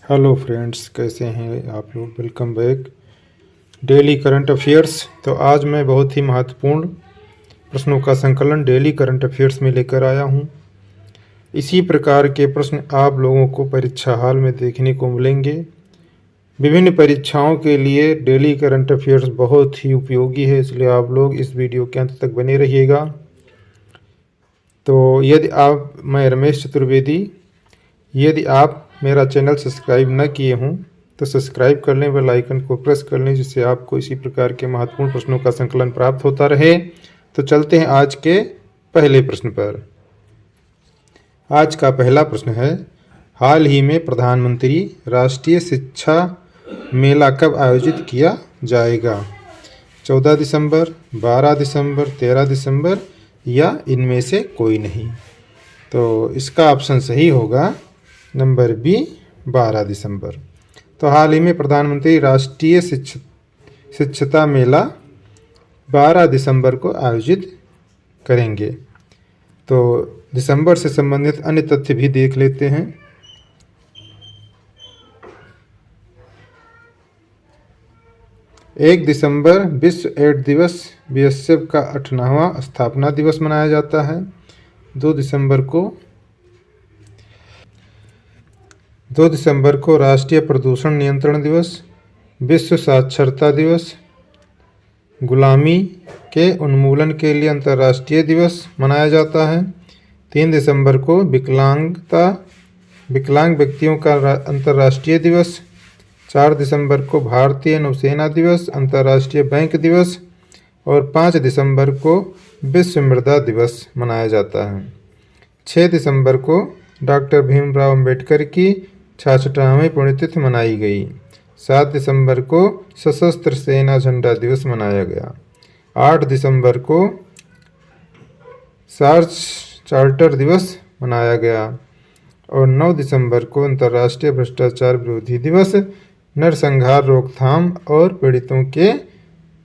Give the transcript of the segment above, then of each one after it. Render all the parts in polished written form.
Hello friends, कैसे हैं आप लोग। Welcome back daily current affairs. तो आज मैं बहुत ही महत्वपूर्ण प्रश्नों का संकलन डेली करंट अफेयर्स में लेकर आया हूं। इसी प्रकार के प्रश्न आप लोगों को परीक्षा हाल में देखने को मिलेंगे। विभिन्न परीक्षाओं के लिए डेली करंट अफेयर्स बहुत ही उपयोगी है, इसलिए आप लोग इस वीडियो के अंत तक बने रहिएगा। तो मैं रमेश चतुर्वेदी, यदि आप मेरा चैनल सब्सक्राइब न किए हों तो सब्सक्राइब कर लें, बेल आइकन को प्रेस कर लें, जिससे आपको इसी प्रकार के महत्वपूर्ण प्रश्नों का संकलन प्राप्त होता रहे। तो चलते हैं आज के पहले प्रश्न पर। आज का पहला प्रश्न है, हाल ही में प्रधानमंत्री राष्ट्रीय शिक्षा मेला कब आयोजित किया जाएगा? 14 दिसंबर, 12 दिसंबर, 13 दिसंबर या इनमें से कोई नहीं। तो इसका ऑप्शन सही होगा नंबर बी, 12 दिसंबर। तो हाल ही में प्रधानमंत्री राष्ट्रीय शिक्षता मेला 12 दिसंबर को आयोजित करेंगे। तो दिसंबर से संबंधित अन्य तथ्य भी देख लेते हैं। एक दिसंबर विश्व एड्स दिवस, बीएसएफ का 58वां स्थापना दिवस मनाया जाता है। 2 दिसंबर को राष्ट्रीय प्रदूषण नियंत्रण दिवस, विश्व साक्षरता दिवस, गुलामी के उन्मूलन के लिए अंतर्राष्ट्रीय दिवस मनाया जाता है। 3 दिसंबर को विकलांग व्यक्तियों का अंतर्राष्ट्रीय दिवस। 4 दिसंबर को भारतीय नौसेना दिवस, अंतर्राष्ट्रीय बैंक दिवस। और 5 दिसंबर को विश्व मृदा दिवस मनाया जाता है। 6 दिसंबर को डॉक्टर भीमराव अंबेडकर की 66वीं पुण्यतिथि मनाई गई। 7 दिसंबर को सशस्त्र सेना झंडा दिवस मनाया गया। 8 दिसंबर को सार्च चार्टर दिवस मनाया गया। और 9 दिसंबर को अंतर्राष्ट्रीय भ्रष्टाचार विरोधी दिवस, नरसंहार रोकथाम और पीड़ितों के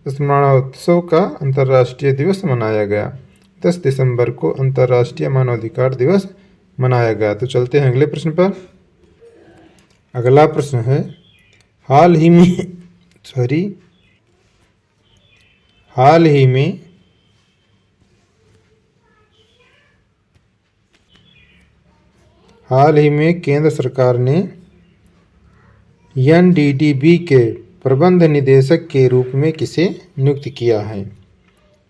स्मरणोत्सव का अंतर्राष्ट्रीय दिवस मनाया गया। 10 दिसंबर को अंतर्राष्ट्रीय मानवाधिकार दिवस मनाया गया। तो चलते हैं अगले प्रश्न पर। अगला प्रश्न है, हाल ही में केंद्र सरकार ने एनडीडीबी के प्रबंध निदेशक के रूप में किसे नियुक्त किया है?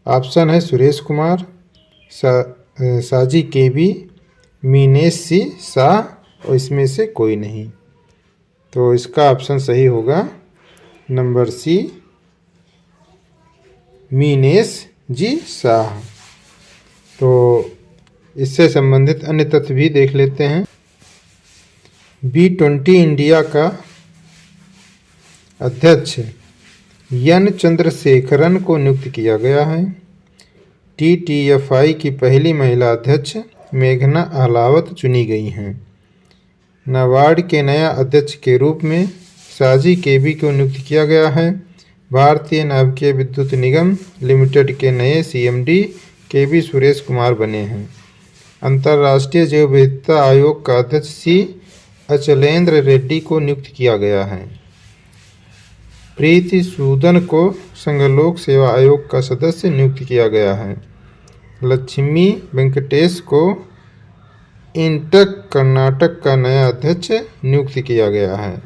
ऑप्शन है सुरेश कुमार, साजी केबी, मीनेश सी शाह और इसमें से कोई नहीं। तो इसका ऑप्शन सही होगा नंबर सी, मीनेश जी शाह। तो इससे संबंधित अन्य तथ्य भी देख लेते हैं। B20 इंडिया का अध्यक्ष एन चंद्रशेखरन को नियुक्त किया गया है। TTFI की पहली महिला अध्यक्ष मेघना अहलावत चुनी गई हैं। नाबार्ड के नया अध्यक्ष के रूप में साजी केबी को नियुक्त किया गया है। भारतीय नाभिकीय विद्युत निगम लिमिटेड के नए CMD केबी सुरेश कुमार बने हैं। अंतर्राष्ट्रीय जैव विविधता आयोग का अध्यक्ष C अचलेंद्र रेड्डी को नियुक्त किया गया है। प्रीति सूदन को संघलोक सेवा आयोग का सदस्य नियुक्त किया गया है। लक्ष्मी वेंकटेश को इंटक कर्नाटक का नया अध्यक्ष नियुक्त किया गया है।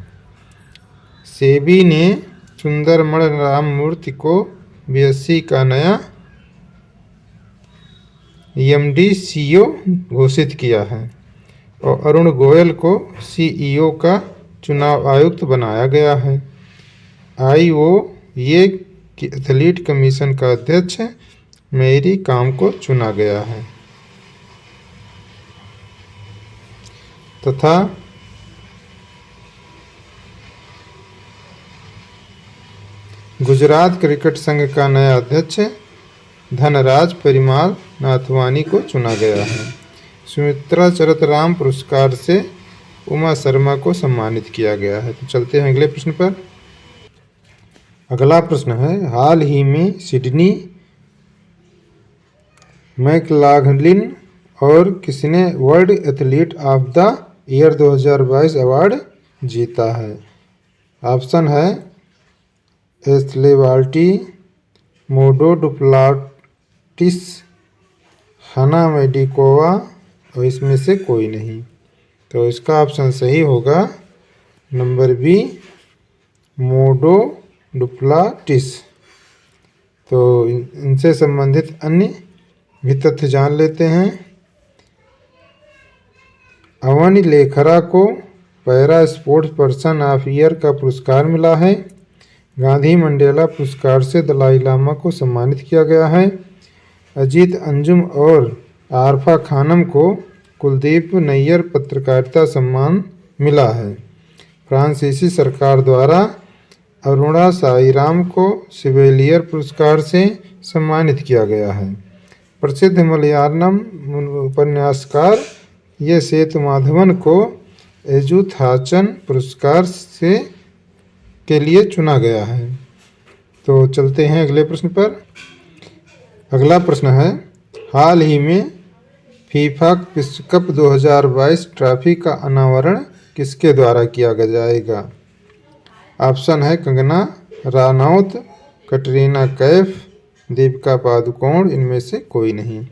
सेबी ने सुंदरमण राममूर्ति को BSE का नया MD CEO घोषित किया है। और अरुण गोयल को CEO का चुनाव आयुक्त बनाया गया है। IOA एथलीट कमीशन का अध्यक्ष मेरी काम को चुना गया है। तथा गुजरात क्रिकेट संघ का नया अध्यक्ष धनराज परिमाल नाथवानी को चुना गया है। सुमित्रा चरतराम पुरस्कार से उमा शर्मा को सम्मानित किया गया है। तो चलते हैं अगले प्रश्न पर। अगला प्रश्न है, हाल ही में सिडनी मैकलागलिन और किसने world athlete of the year 2022 award जीता है? ऑप्शन है एस्लेवाल्टी, मोडो डुप्लाटिस, हना मेडिकोवा और इसमें से कोई नहीं। तो इसका ऑप्शन सही होगा नंबर बी, मोडो डुप्लाटिस। तो इनसे संबंधित अन्य भी तथ्य जान लेते हैं। अवनी लेखरा को para sports person of year का पुरस्कार मिला है। गांधी मंडेला पुरस्कार से दलाई लामा को सम्मानित किया गया है। अजीत अंजुम और आरफा खानम को कुलदीप नैयर पत्रकारिता सम्मान मिला है। फ्रांसीसी सरकार द्वारा अरुणा साईराम को सिवेलियर पुरस्कार से सम्मानित किया गया है। प्रसिद्ध मलयालम उपन्यासकार ये सेतुमाधवन को एजुथाचन पुरस्कार से के लिए चुना गया है। तो चलते हैं अगले प्रश्न पर। अगला प्रश्न है, हाल ही में फीफा विश्व कप 2022 ट्रॉफी का अनावरण किसके द्वारा किया जाएगा? ऑप्शन है कंगना रानौत, कटरीना कैफ, दीपिका पादुकोण, इनमें से कोई नहीं।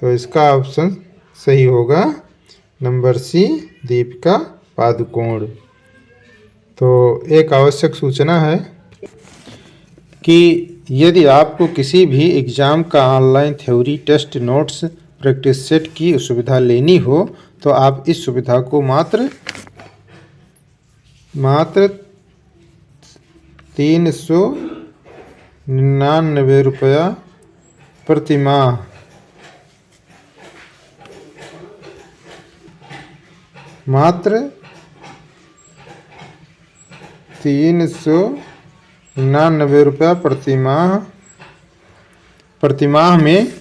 तो इसका ऑप्शन सही होगा नंबर सी, दीपिका पादुकोण। तो एक आवश्यक सूचना है कि यदि आपको किसी भी एग्ज़ाम का online theory test notes practice set की सुविधा लेनी हो तो आप इस सुविधा को मात्र 399 रुपया प्रति माह मात्र 399 रुपया प्रति माह में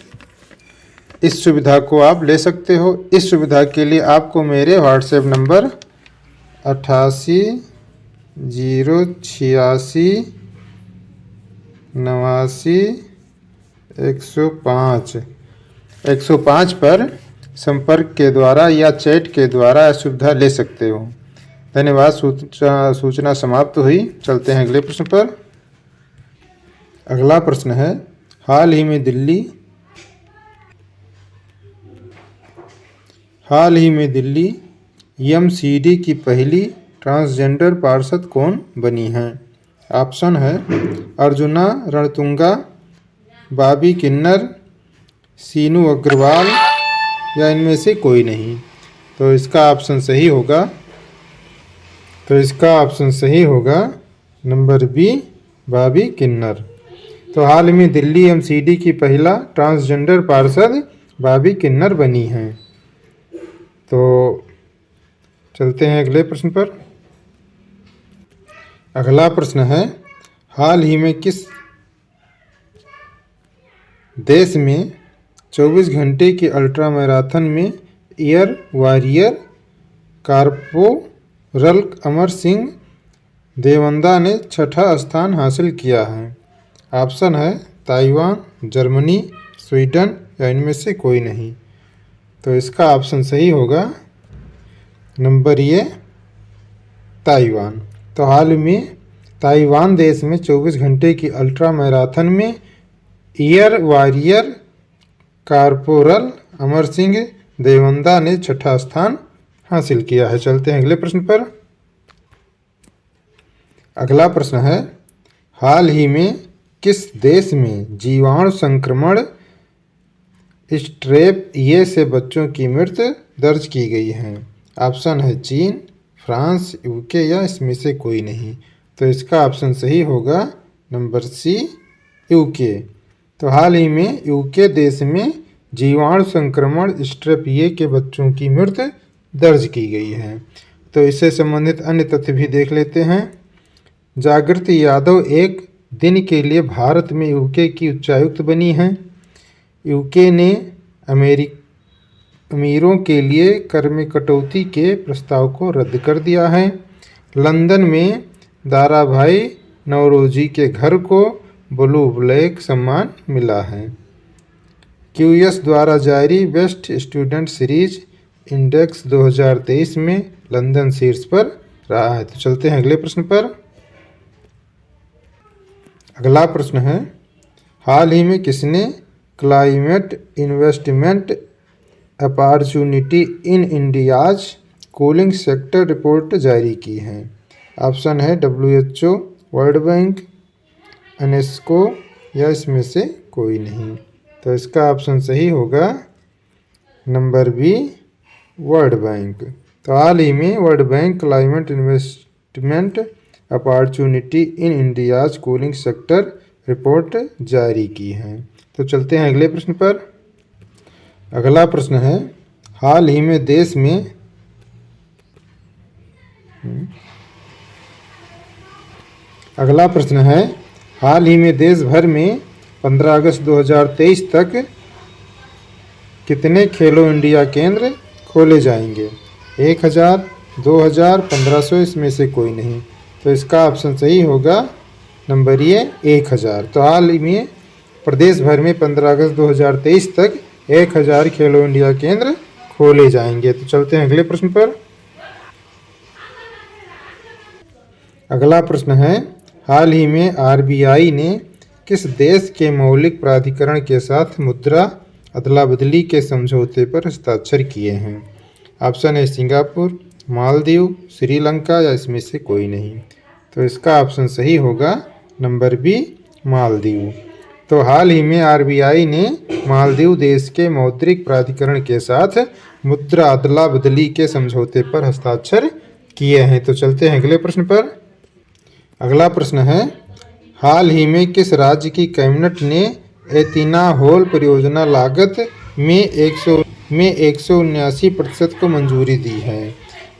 इस सुविधा को आप ले सकते हो। इस सुविधा के लिए आपको मेरे व्हाट्सएप नंबर 88 086 89 105 पर संपर्क के द्वारा या चैट के द्वारा सुविधा ले सकते हो। धन्यवाद। सूचना समाप्त हुई। चलते हैं अगले प्रश्न पर। अगला प्रश्न है, हाल ही में दिल्ली एमसीडी की पहली ट्रांसजेंडर पार्षद कौन बनी है? ऑप्शन है अर्जुना रणतुंगा, बॉबी किन्नर, सीनू अग्रवाल या इनमें से कोई नहीं। तो इसका ऑप्शन सही होगा नंबर बी, बॉबी किन्नर। तो हाल में दिल्ली एमसीडी की पहला ट्रांसजेंडर पार्षद बॉबी किन्नर बनी हैं। तो चलते हैं अगले प्रश्न पर। अगला प्रश्न है, हाल ही में किस देश में 24 घंटे की अल्ट्रा मैराथन में air warrior corporal Amar Singh Devanda ने 6ठा स्थान हासिल किया है? ऑप्शन है ताइवान, जर्मनी, स्वीडन या इनमें से कोई नहीं। तो इसका ऑप्शन सही होगा नंबर ए, ताइवान। तो हाल में ताइवान देश में 24 घंटे की अल्ट्रा मैराथन में air warrior corporal Amar Singh Devanda ने 6ठा स्थान हासिल किया है। चलते हैं अगले प्रश्न पर। अगला प्रश्न है, हाल ही में किस देश में जीवाणु संक्रमण स्ट्रेप ए से बच्चों की मृत्यु दर्ज की गई है? ऑप्शन है चीन, फ्रांस, यूके या इसमें से कोई नहीं। तो इसका ऑप्शन सही होगा नंबर सी, यूके। तो हाल ही में यूके देश में जीवाणु संक्रमण स्ट्रेप ए के बच्चों की मृत्यु दर्ज की गई है। तो इससे संबंधित अन्य तथ्य भी देख लेते हैं। जागृति यादव एक दिन के लिए भारत में यूके की उच्चायुक्त बनी हैं। यूके ने अमीरों के लिए कर में कटौती के प्रस्ताव को रद्द कर दिया है। लंदन में दाराभाई नौरोजी के घर को ब्लू ब्लैक सम्मान मिला है। क्यूएस द्वारा जारी बेस्ट स्टूडेंट सीरीज इंडेक्स 2023 में लंदन शीर्ष पर रहा है। तो चलते हैं अगले प्रश्न पर। अगला प्रश्न है, हाल ही में किसने climate investment opportunity in India's cooling sector report जारी की है? ऑप्शन है WHO, वर्ल्ड बैंक, यूनेस्को या इसमें से कोई नहीं। तो इसका ऑप्शन सही होगा नंबर बी, वर्ल्ड बैंक। तो हाल ही में world bank climate investment opportunity in India's cooling sector report जारी की है। तो चलते हैं अगले प्रश्न पर। अगला प्रश्न है, हाल ही में देश में अगला प्रश्न है, हाल ही में देश भर में 15 अगस्त 2023 तक कितने खेलो इंडिया केंद्र खोले जाएंगे? 1000, 2000, 1500, इसमें से कोई नहीं। तो इसका ऑप्शन सही होगा नंबर ए, 1000। तो हाल ही में प्रदेश भर में 15 अगस्त 2023 तक 1000 खेलो इंडिया केंद्र खोले जाएंगे। तो चलते हैं अगले प्रश्न पर। अगला प्रश्न है, हाल ही में RBI ने किस देश के मौलिक प्राधिकरण के साथ मुद्रा अदला बदली के समझौते पर हस्ताक्षर किए हैं? ऑप्शन है सिंगापुर, मालदीव, श्रीलंका या इसमें से कोई नहीं। तो इसका ऑप्शन सही होगा नंबर बी, मालदीव। तो हाल ही में RBI ने मालदीव देश के मौद्रिक प्राधिकरण के साथ मुद्रा अदला बदली के समझौते पर हस्ताक्षर किए हैं। तो चलते हैं अगले प्रश्न पर। अगला प्रश्न है, हाल ही में किस राज्य की कैबिनेट ने एथिनाहोल परियोजना लागत में 179% को मंजूरी दी है?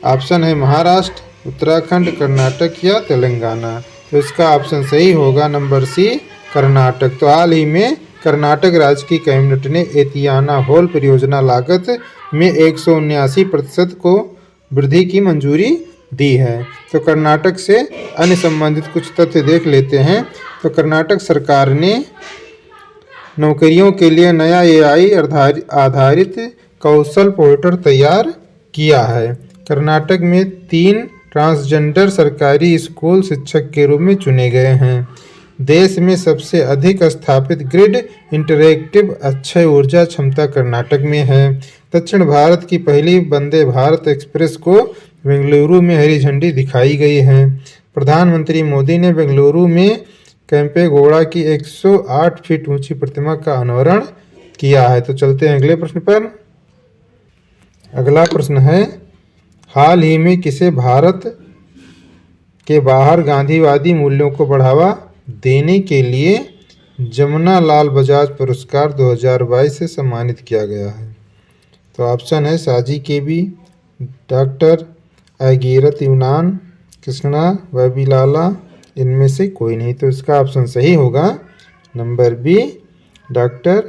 ऑप्शन है महाराष्ट्र, उत्तराखंड, कर्नाटक या तेलंगाना। तो इसका ऑप्शन सही होगा नंबर सी, कर्नाटक। तो हाल ही में कर्नाटक राज्य की कैबिनेट ने एथिनाहोल परियोजना लागत में 179% को वृद्धि की मंजूरी दी है। तो कर्नाटक से अन्य संबंधित कुछ तथ्य देख लेते हैं। तो कर्नाटक सरकार ने नौकरियों के लिए नया AI आधारित कौशल पोर्टल तैयार किया है। कर्नाटक में 3 ट्रांसजेंडर सरकारी स्कूल शिक्षक के रूप में चुने गए हैं। देश में सबसे अधिक स्थापित ग्रिड इंटरैक्टिव अक्षय ऊर्जा क्षमता कर्नाटक में है। दक्षिण भारत की पहली वंदे भारत एक्सप्रेस को बेंगलुरु में हरी झंडी दिखाई गई है। प्रधानमंत्री मोदी ने बेंगलुरु में केम्पेगौड़ा की 108 फीट ऊंची प्रतिमा का अनावरण किया है। तो चलते हैं अगले प्रश्न पर। अगला प्रश्न है, हाल ही में किसे भारत के बाहर गांधीवादी मूल्यों को बढ़ावा देने के लिए जमुना लाल बजाज पुरस्कार 2022 से सम्मानित किया गया है? तो ऑप्शन है साजी केबी, डॉक्टर अगीरत यूनान, कृष्णा वैबिलाला, इनमें से कोई नहीं। तो इसका ऑप्शन सही होगा नंबर बी, डॉक्टर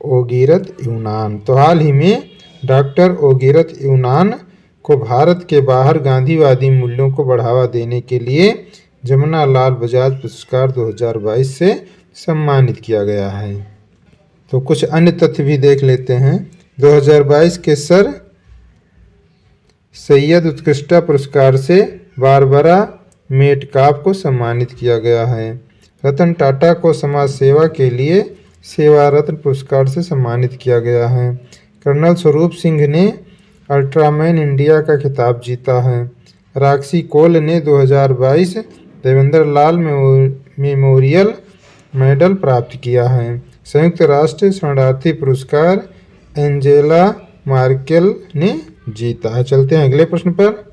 ओगीरत यूनान। तो हाल ही में डॉक्टर ओगीरत यूनान को भारत के बाहर गांधीवादी मूल्यों को बढ़ावा देने के लिए जमुना लाल बजाज पुरस्कार 2022 से सम्मानित किया गया है। तो कुछ अन्य तथ्य भी देख लेते हैं। 2022 के सर सैयद उत्कृष्टता पुरस्कार से बारबरा मेटकाफ को सम्मानित किया गया है। रतन टाटा को समाज सेवा के लिए सेवा रत्न पुरस्कार से सम्मानित किया गया है। कर्नल स्वरूप सिंह ने अल्ट्रामैन इंडिया का खिताब जीता है। राक्षी कोल ने 2022 देवेंद्र लाल मेमोरियल मेडल प्राप्त किया है। संयुक्त राष्ट्र शरणार्थी पुरस्कार एंजेला मार्केल ने जीता है। चलते हैं अगले प्रश्न पर।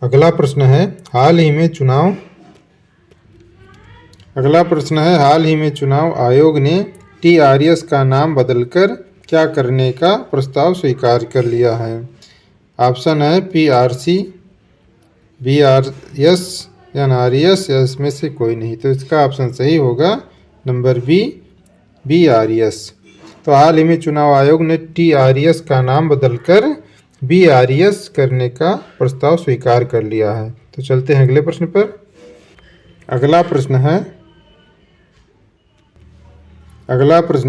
अगला प्रश्न है, हाल ही में चुनाव आयोग ने TRS का नाम बदलकर क्या करने का प्रस्ताव स्वीकार कर लिया है? ऑप्शन है PRC, BRS या NRS या इसमें से कोई नहीं। तो इसका ऑप्शन सही होगा नंबर बी, BRS। तो हाल ही में चुनाव आयोग ने TRS का नाम बदलकर BRS करने का प्रस्ताव स्वीकार कर लिया है। तो चलते हैं अगले प्रश्न पर। अगला प्रश्न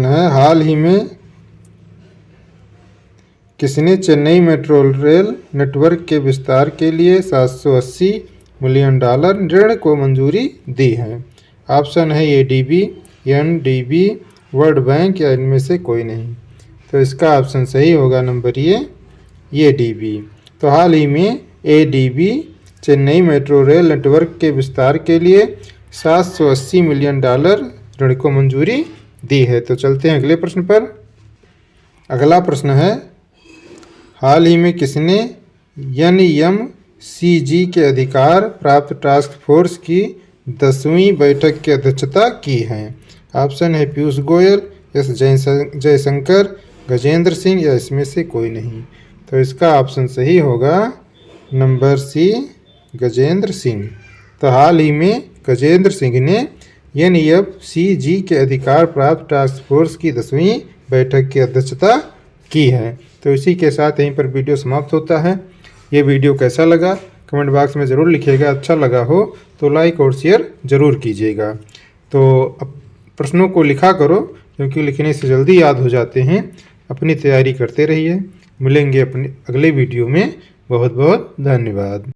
है, हाल ही में किसने चेन्नई मेट्रो रेल नेटवर्क के विस्तार के लिए $780 मिलियन ऋण को मंजूरी दी है? ऑप्शन है एडीबी, एनडीबी, वर्ल्ड बैंक या इनमें से कोई नहीं। तो इसका ऑप्शन सही होगा नंबर ये डीबी। तो हाल ही में ADB Chennai metro rail network के विस्तार के लिए $780 मिलियन ऋण को मंजूरी दी है। तो चलते हैं अगले प्रश्न पर। अगला प्रश्न है, हाल ही में किसने एनएमसीजी के अधिकार प्राप्त टास्क फोर्स की 10वीं बैठक की अध्यक्षता की है? ऑप्शन है पीयूष गोयल, एस जयशंकर, गजेंद्र सिंह या इसमें से कोई नहीं। तो इसका ऑप्शन सही होगा नंबर सी, गजेंद्र सिंह। तो हाल ही में गजेंद्र सिंह ने एनएमसीजी के अधिकार प्राप्त टास्क फोर्स की 10वीं बैठक की अध्यक्षता की है। तो इसी के साथ यहीं पर वीडियो समाप्त होता है। ये वीडियो कैसा लगा कमेंट बॉक्स में ज़रूर लिखिएगा। अच्छा लगा हो तो लाइक और शेयर ज़रूर कीजिएगा। तो अब प्रश्नों को लिखा करो, क्योंकि लिखने से जल्दी याद हो जाते हैं। अपनी तैयारी करते रहिए। मिलेंगे अपने अगले वीडियो में। बहुत बहुत धन्यवाद।